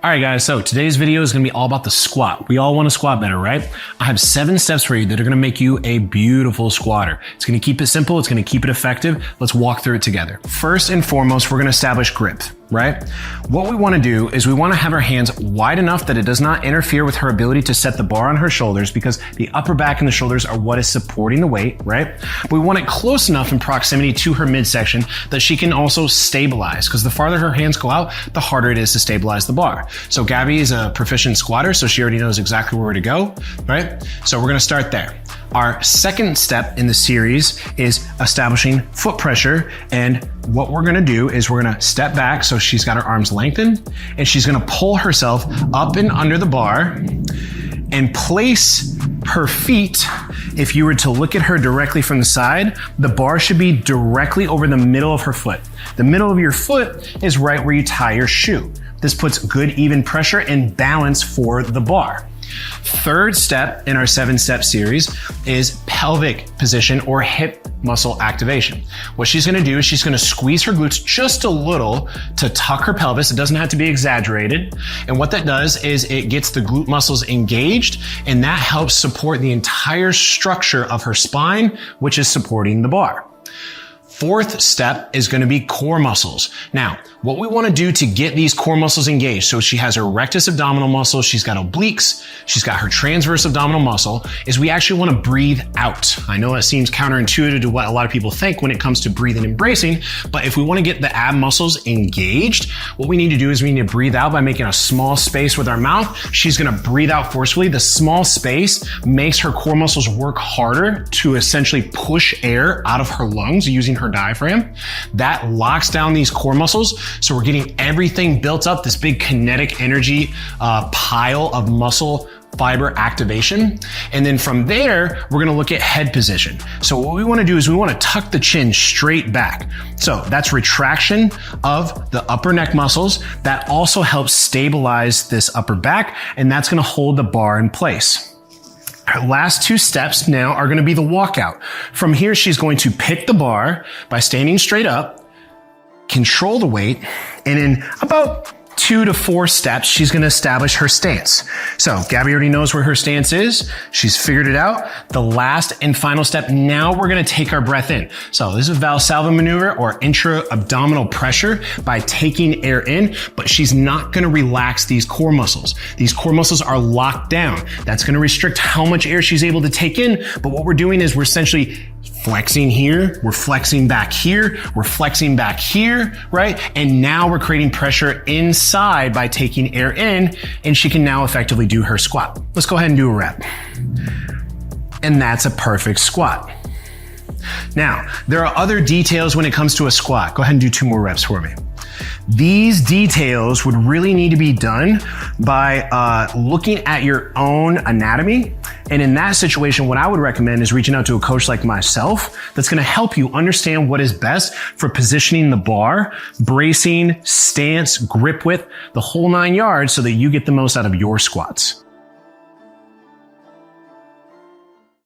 All right, guys, so today's video is gonna be all about the squat. We all wanna squat better, right? I have 7 steps for you that are gonna make you a beautiful squatter. It's gonna keep it simple, it's gonna keep it effective. Let's walk through it together. First and foremost, we're gonna establish grip, right? What we wanna do is we wanna have our hands wide enough that it does not interfere with her ability to set the bar on her shoulders, because the upper back and the shoulders are what is supporting the weight, right? We want it close enough in proximity to her midsection that she can also stabilize, because the farther her hands go out, the harder it is to stabilize the bar. So Gabby is a proficient squatter, so she already knows exactly where to go, right? So we're gonna start there. Our second step in the series is establishing foot pressure, and what we're gonna do is we're gonna step back so she's got her arms lengthened, and she's gonna pull herself up and under the bar and place her feet. If you were to look at her directly from the side, the bar should be directly over the middle of her foot. The middle of your foot is right where you tie your shoe. This puts good even pressure and balance for the bar. Third step in our 7-step series is pelvic position or hip muscle activation. What she's gonna do is she's gonna squeeze her glutes just a little to tuck her pelvis. It doesn't have to be exaggerated. And what that does is it gets the glute muscles engaged, and that helps support the entire structure of her spine, which is supporting the bar. Fourth step is going to be core muscles. Now, what we want to do to get these core muscles engaged, so she has her rectus abdominal muscle, she's got obliques, she's got her transverse abdominal muscle, is we actually want to breathe out. I know that seems counterintuitive to what a lot of people think when it comes to breathing and bracing, but if we want to get the ab muscles engaged, what we need to do is we need to breathe out by making a small space with our mouth. She's going to breathe out forcefully. The small space makes her core muscles work harder to essentially push air out of her lungs using her diaphragm. That locks down these core muscles, so we're getting everything built up, this big kinetic energy pile of muscle fiber activation. And then from there, we're gonna look at head position. So what we wanna do is we wanna tuck the chin straight back. So that's retraction of the upper neck muscles. That also helps stabilize this upper back, and that's gonna hold the bar in place. Her last 2 steps now are gonna be the walkout. From here, she's going to pick the bar by standing straight up, control the weight, and in about 2 to 4 steps, she's gonna establish her stance. So Gabby already knows where her stance is. She's figured it out. The last and final step, now we're gonna take our breath in. So this is a Valsalva maneuver, or intra-abdominal pressure, by taking air in, but she's not gonna relax these core muscles. These core muscles are locked down. That's gonna restrict how much air she's able to take in, but what we're doing is we're essentially flexing here, we're flexing back here, we're flexing back here, right? And now we're creating pressure inside by taking air in, and she can now effectively do her squat. Let's go ahead and do a rep. And that's a perfect squat. Now, there are other details when it comes to a squat. Go ahead and do 2 more reps for me. These details would really need to be done by looking at your own anatomy. And in that situation, what I would recommend is reaching out to a coach like myself that's gonna help you understand what is best for positioning the bar, bracing, stance, grip width, the whole 9 yards, so that you get the most out of your squats.